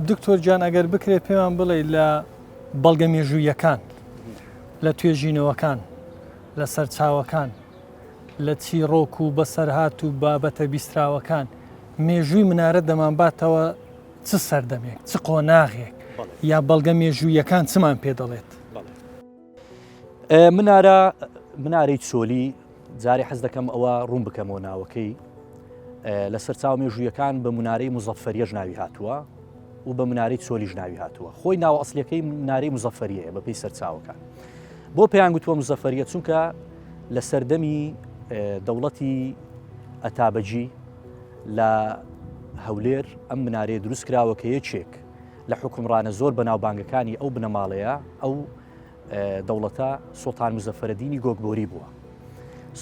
دکتۆر جان ئەگەر بکرێ پێمان بڵێ لە بەڵگە مێژوویەکان لە توێژینەوەکان لە سەرچاوەکان لە چیرۆک و بەسەرهات و بابەتە بیستراوەکان مێژووی منارە دەمانباتەوە چ سەردەمێک چ قۆناغێک یا بەڵگە مێژوویەکان چمان پێ دەڵێت؟ منارەی چۆلی جارێ حەز دەکەم ئەوە ڕوون بکەمەوە ناوەکەی لە سەرچاو مێژوویەکان بە منارەی مزەفەریە ژناوی هاتووە و بە منارەی چۆلی ژناوی هاتووە. خۆی ناوە ئەسلەکەی منارەی مزەفەریەیە بە پێی سەرچاوەکان. بۆ پێیان گوتووە مزەفەریە چونکە لە سەردەمی دەوڵەتی ئەتابەجی لە هەولێر ئەم منارەیە دروست کراوە کە یەکێک لە حکومڕانە زۆر بەناوبانگەکانی ئەو بنەماڵەیە ئەو دەوڵەتە سوڵتان مزەفەرەدینی گۆگبۆری بووە.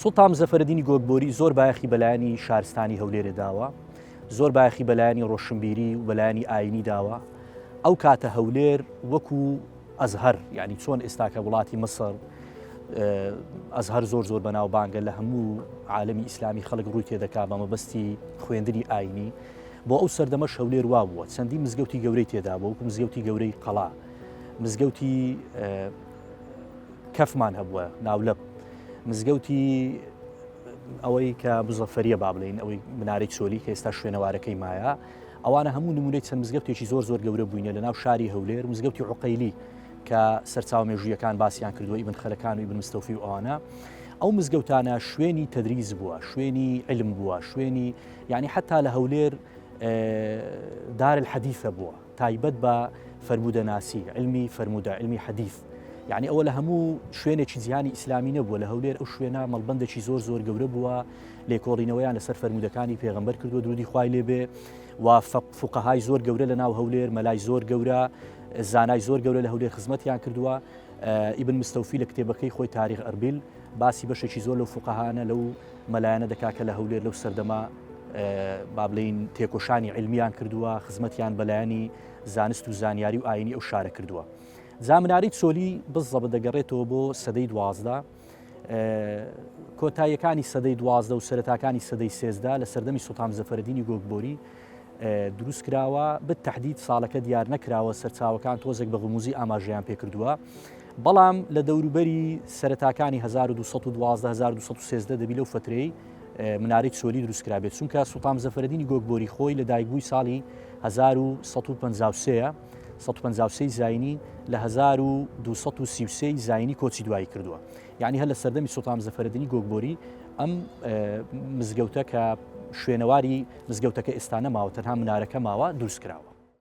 سوڵتان مزەفەرەدینی گۆگبۆری زۆر بایەخی بەلایانی شارستانی هەولێرە داوە، زۆر بایەخی بەلایانی ڕۆشنبیری و بەلایانی ئاینی داوە. ئەو کاتە هەولێر وەکو ئەزهەر یعنی چۆن ئێستاکە وڵاتی مەسەر ئەزهەر زۆر بەناوبانگە لە هەموو عالەمی ئیسلامی خەڵک ڕووی تێدەکا بە مەبەستی خوێندنی ئاینی. بۆ ئەو سەردەمەش هەولێر وا بووە چەندی مزگەوتی گەورەی تێدا بوو وەکو مزگەوتی گەورەی قەڵا، مزگەوتی کەفمان هەبووە ناولەب، مزگەوتی ئەوەی کە مزەفەریە با بڵێن ئەوەی منارەی چۆلی کە ئێستا شوێنەوارەکەی مایە. ئەوانە هەموو نمونەی چەند مزگەوتێکی زۆر گەورە بووینە لە ناو شاری هەولێر. مزگەوتی عوقەیلی کە سەرچاو مێژوویەکان باسییان کردووە ئیبن خەلەکان و ئیبن مستەوفی و ئەوانە. ئەو مزگەوتانە شوێنی تەدریس بووە، شوێنی علم بووە، شوێنی یعنی حتا لە هەولێر دار الحەدیثە بووە تایبەت بە فەرمودەناسی علمی فەرمودە علمی حەدیث. یعنی ئەوە لە هەموو شوێنێکی جیهانی ئیسلامی نەبووە. لە هەولێر ئەو شوێنە مەڵبەندێکی زۆر گەورە بووە لێکۆڵینەوەیان لەسەر فەرمودەکانی پێغەمبەر کردووە درودی خوای لێبێ و فوقەهای زۆر گەورە لە ناو هەولێر، مەلای زۆر گەورە، زانای زۆر گەورە لە هەولێر خزمەتیان کردووە. ئیبن مستەوفی لە کتێبەکەی خۆی تاریخ ئەربیل باسی بەشێکی زۆر لەو فوقەهانە لەو مەلایەنە دەکا کە لە هەولێر لەو سەردەما با بڵێن تێکۆشانی علمیان کردووە، خزمەتیان بەلایانی زانست و زانیاری و ئاینی ئەو شارە کردووە. زامنارەی چۆلی بزەبە دەگەڕێتەوە بۆ سەدەی 12 کۆتاییەکانی سەدەی 12 و سەرەتاکانی سەدەی 13 لە سەردەمی سوڵتان مزەفەرەدینی گۆگبۆری دروست کراوە. بتەحدید ساڵەکە دیار نەکراوە، سەرچاوەکان تۆزێک بە غموزی ئاماژەیان پێکردووە. بەڵام لە دەوروبەری سەرەتاکانی 1212 دەبی لەو فترەی منارەی چۆلی دروست کرابێت چونکە سوڵتان مزەفەرەدینی گۆگبۆری خۆی لە دایکبووی ساڵی 1153 زاینی لە 1233 زاینی کۆچی دوایی کردووە. یعنی هەر لە سەردەمی سوڵتان مزەفەرەدینی گۆگبۆری ئەم مزگەوتە کە شوێنەواری مزگەوتەکە ئێستا نەماوە تەنها منارەکە ماوە دروست کراوە.